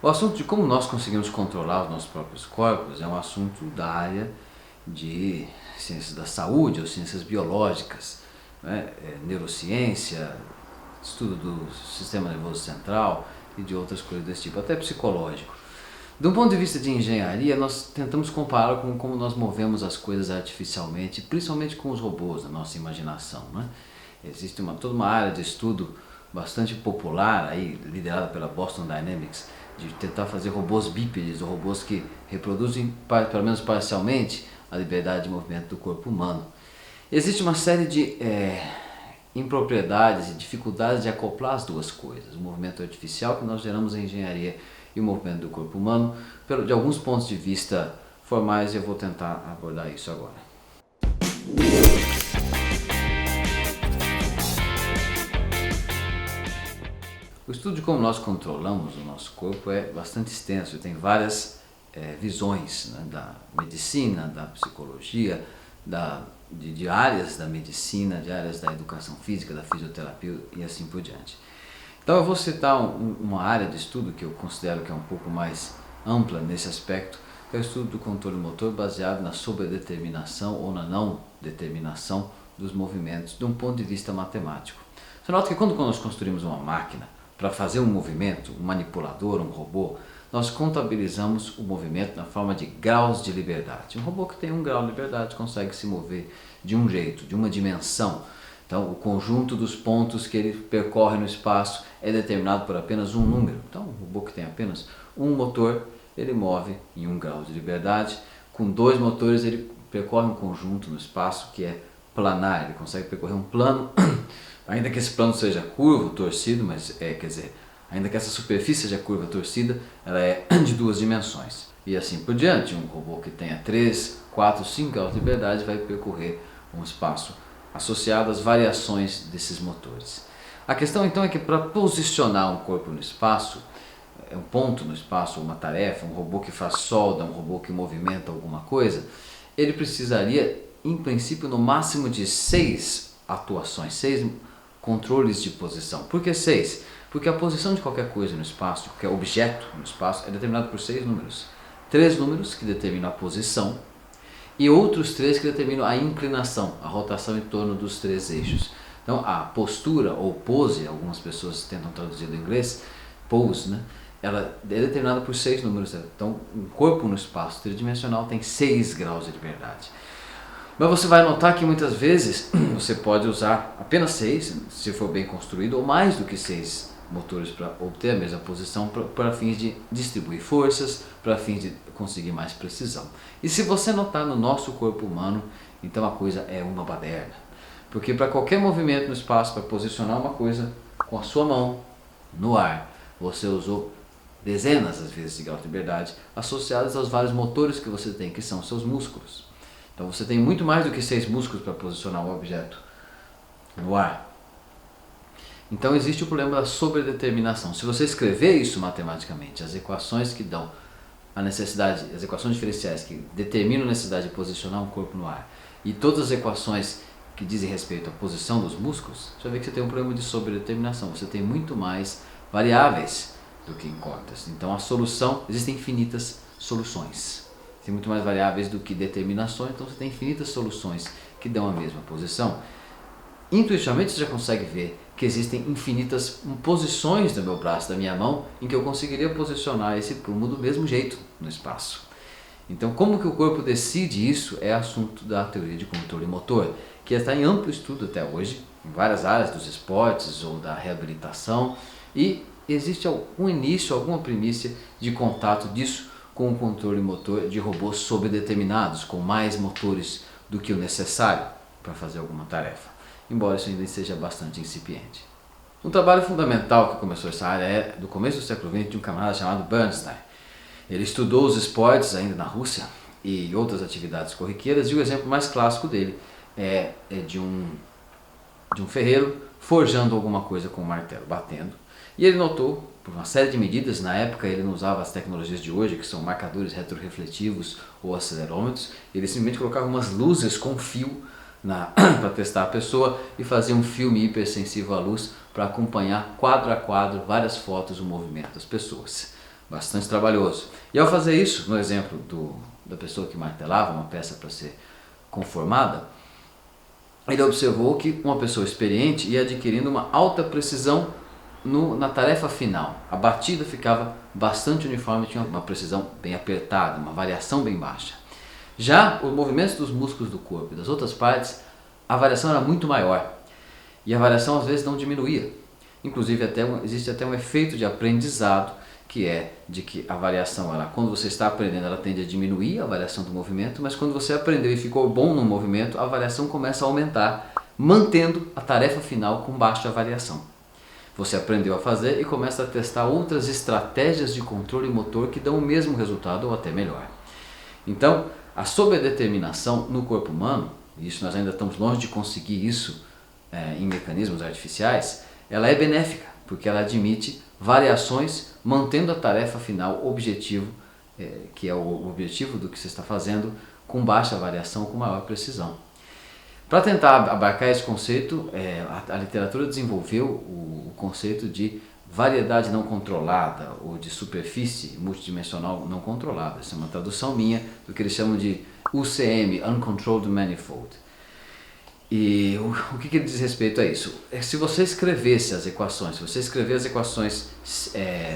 O assunto de como nós conseguimos controlar os nossos próprios corpos é um assunto da área de ciências da saúde ou ciências biológicas, né? Neurociência, estudo do sistema nervoso central e de outras coisas desse tipo, até psicológico. De um ponto de vista de engenharia, nós tentamos comparar com como nós movemos as coisas artificialmente, principalmente com os robôs, na nossa imaginação, né? Existe toda uma área de estudo bastante popular, aí, liderada pela Boston Dynamics, de tentar fazer robôs bípedes, ou robôs que reproduzem, pelo menos parcialmente, a liberdade de movimento do corpo humano. Existe uma série de impropriedades e dificuldades de acoplar as duas coisas, o movimento artificial que nós geramos em engenharia e o movimento do corpo humano, de alguns pontos de vista formais, e eu vou tentar abordar isso agora. O estudo de como nós controlamos o nosso corpo é bastante extenso, tem várias visões, né, da medicina, da psicologia, de áreas da medicina, de áreas da educação física, da fisioterapia e assim por diante. Então eu vou citar uma área de estudo que eu considero que é um pouco mais ampla nesse aspecto, que é o estudo do controle motor baseado na sobredeterminação ou na não determinação dos movimentos de um ponto de vista matemático. Você nota que quando nós construímos uma máquina para fazer um movimento, um manipulador, um robô, nós contabilizamos o movimento na forma de graus de liberdade. Um robô que tem 1 grau de liberdade consegue se mover de um jeito, de uma dimensão. Então, o conjunto dos pontos que ele percorre no espaço é determinado por apenas um número. Então, um robô que tem apenas um motor, ele move em 1 grau de liberdade. Com 2 motores, ele percorre um conjunto no espaço que é planar. Ele consegue percorrer um plano, ainda que esse plano seja curvo, torcido, mas ainda que essa superfície seja curva, torcida, ela é de 2 dimensões. E assim por diante, um robô que tenha 3, 4, 5 graus de liberdade vai percorrer um espaço associado às variações desses motores. A questão então é que para posicionar um corpo no espaço, um ponto no espaço, uma tarefa, um robô que faz solda, um robô que movimenta alguma coisa, ele precisaria, em princípio, no máximo de 6 atuações, 6 controles de posição. Por que 6? Porque a posição de qualquer coisa no espaço, de qualquer objeto no espaço, é determinada por 6 números. 3 números que determinam a posição e outros 3 que determinam a inclinação, a rotação em torno dos 3 eixos. Então a postura ou pose, algumas pessoas tentam traduzir do inglês, pose, né? Ela é determinada por 6 números. Então um corpo no espaço tridimensional tem 6 graus de liberdade. Mas você vai notar que muitas vezes você pode usar apenas 6, se for bem construído, ou mais do que 6 motores para obter a mesma posição, para fins de distribuir forças, para fins de conseguir mais precisão. E se você notar no nosso corpo humano, então a coisa é uma baderna. Porque para qualquer movimento no espaço, para posicionar uma coisa com a sua mão no ar, você usou dezenas às vezes de graus de liberdade associadas aos vários motores que você tem, que são seus músculos. Então você tem muito mais do que 6 músculos para posicionar um objeto no ar. Então existe o problema da sobredeterminação. Se você escrever isso matematicamente, as equações que dão a necessidade, as equações diferenciais que determinam a necessidade de posicionar um corpo no ar, e todas as equações que dizem respeito à posição dos músculos, você vai ver que você tem um problema de sobredeterminação. Você tem muito mais variáveis do que incógnitas. Então a solução, existem infinitas soluções. Tem muito mais variáveis do que determinações, então você tem infinitas soluções que dão a mesma posição. Intuitivamente você já consegue ver que existem infinitas posições do meu braço, da minha mão, em que eu conseguiria posicionar esse prumo do mesmo jeito no espaço. Então como que o corpo decide isso é assunto da teoria de controle motor, que está em amplo estudo até hoje, em várias áreas dos esportes ou da reabilitação, e existe algum início, alguma primícia de contato disso com o controle motor de robôs sobredeterminados, com mais motores do que o necessário para fazer alguma tarefa, embora isso ainda seja bastante incipiente. Um trabalho fundamental que começou essa área é do começo do século XX de um camarada chamado Bernstein. Ele estudou os esportes ainda na Rússia e outras atividades corriqueiras, e o exemplo mais clássico dele é de um ferreiro forjando alguma coisa com um martelo, batendo. E ele notou, por uma série de medidas, na época ele não usava as tecnologias de hoje, que são marcadores retrorefletivos ou acelerômetros, ele simplesmente colocava umas luzes com fio para testar a pessoa e fazia um filme hipersensível à luz para acompanhar quadro a quadro várias fotos do movimento das pessoas. bastante trabalhoso. E ao fazer isso, no exemplo da pessoa que martelava uma peça para ser conformada, ele observou que uma pessoa experiente ia adquirindo uma alta precisão na tarefa final. A batida ficava bastante uniforme, tinha uma precisão bem apertada, uma variação bem baixa. Já os movimentos dos músculos do corpo e das outras partes, a variação era muito maior. E a variação às vezes não diminuía. Inclusive existe até um efeito de aprendizado, que é de que a variação, quando você está aprendendo, ela tende a diminuir a variação do movimento, mas quando você aprendeu e ficou bom no movimento, a variação começa a aumentar, mantendo a tarefa final com baixa variação. Você aprendeu a fazer e começa a testar outras estratégias de controle motor que dão o mesmo resultado ou até melhor. Então, a sobredeterminação no corpo humano, e isso nós ainda estamos longe de conseguir isso em mecanismos artificiais, ela é benéfica, porque ela admite variações mantendo a tarefa final objetivo, que é o objetivo do que você está fazendo, com baixa variação, com maior precisão. Para tentar abarcar esse conceito, a literatura desenvolveu o conceito de variedade não controlada ou de superfície multidimensional não controlada. Essa é uma tradução minha do que eles chamam de UCM, Uncontrolled Manifold. E o que diz respeito a isso? Se você escrevesse as equações, se você escrever as equações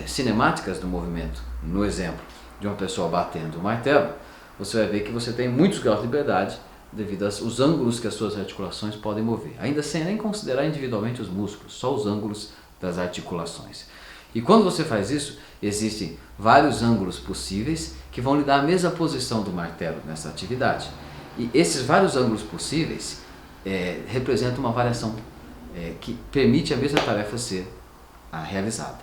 cinemáticas do movimento, no exemplo de uma pessoa batendo o martelo, você vai ver que você tem muitos graus de liberdade devido aos ângulos que as suas articulações podem mover, ainda sem nem considerar individualmente os músculos, só os ângulos das articulações. E quando você faz isso, existem vários ângulos possíveis que vão lhe dar a mesma posição do martelo nessa atividade. E esses vários ângulos possíveis representam uma variação que permite a mesma tarefa ser realizada.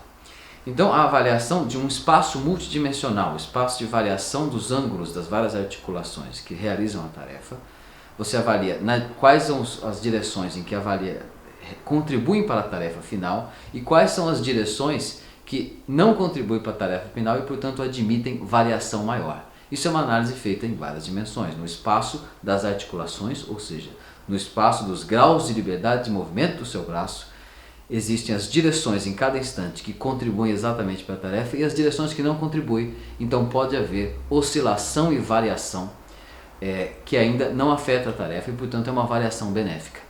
Então, a avaliação de um espaço multidimensional, o espaço de variação dos ângulos das várias articulações que realizam a tarefa, você avalia quais são as direções em que contribuem para a tarefa final e quais são as direções que não contribuem para a tarefa final e, portanto, admitem variação maior. Isso é uma análise feita em várias dimensões, no espaço das articulações, ou seja, no espaço dos graus de liberdade de movimento do seu braço, existem as direções em cada instante que contribuem exatamente para a tarefa e as direções que não contribuem. Então pode haver oscilação e variação que ainda não afeta a tarefa e, portanto, é uma variação benéfica.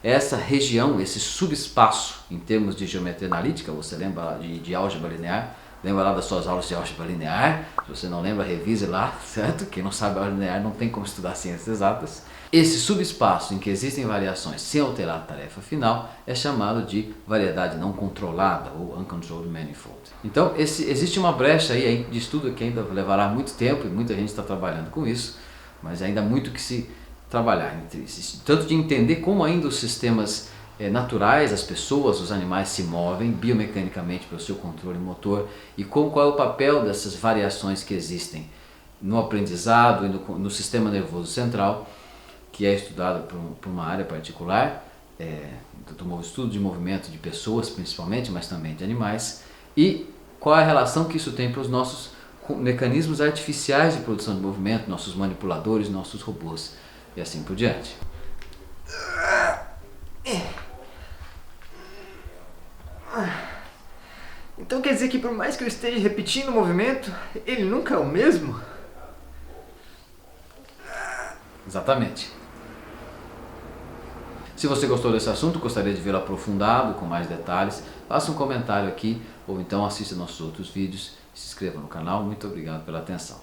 Essa região, esse subespaço, em termos de geometria analítica, você lembra de álgebra linear? Lembra lá das suas aulas de álgebra linear? Se você não lembra, revise lá, certo? Quem não sabe álgebra linear não tem como estudar ciências exatas. Esse subespaço em que existem variações sem alterar a tarefa final é chamado de variedade não controlada ou Uncontrolled Manifold. Então existe uma brecha aí de estudo que ainda levará muito tempo e muita gente está trabalhando com isso, mas ainda há muito que se trabalhar entre isso. Tanto de entender como ainda os sistemas naturais, as pessoas, os animais se movem biomecanicamente pelo seu controle motor e qual é o papel dessas variações que existem no aprendizado e no sistema nervoso central, que é estudado por uma área particular, do estudo de movimento de pessoas principalmente, mas também de animais, e qual é a relação que isso tem para os nossos mecanismos artificiais de produção de movimento, nossos manipuladores, nossos robôs, e assim por diante. Então quer dizer que por mais que eu esteja repetindo o movimento, ele nunca é o mesmo? Exatamente. Se você gostou desse assunto, gostaria de vê-lo aprofundado, com mais detalhes, faça um comentário aqui ou então assista nossos outros vídeos e se inscreva no canal. Muito obrigado pela atenção.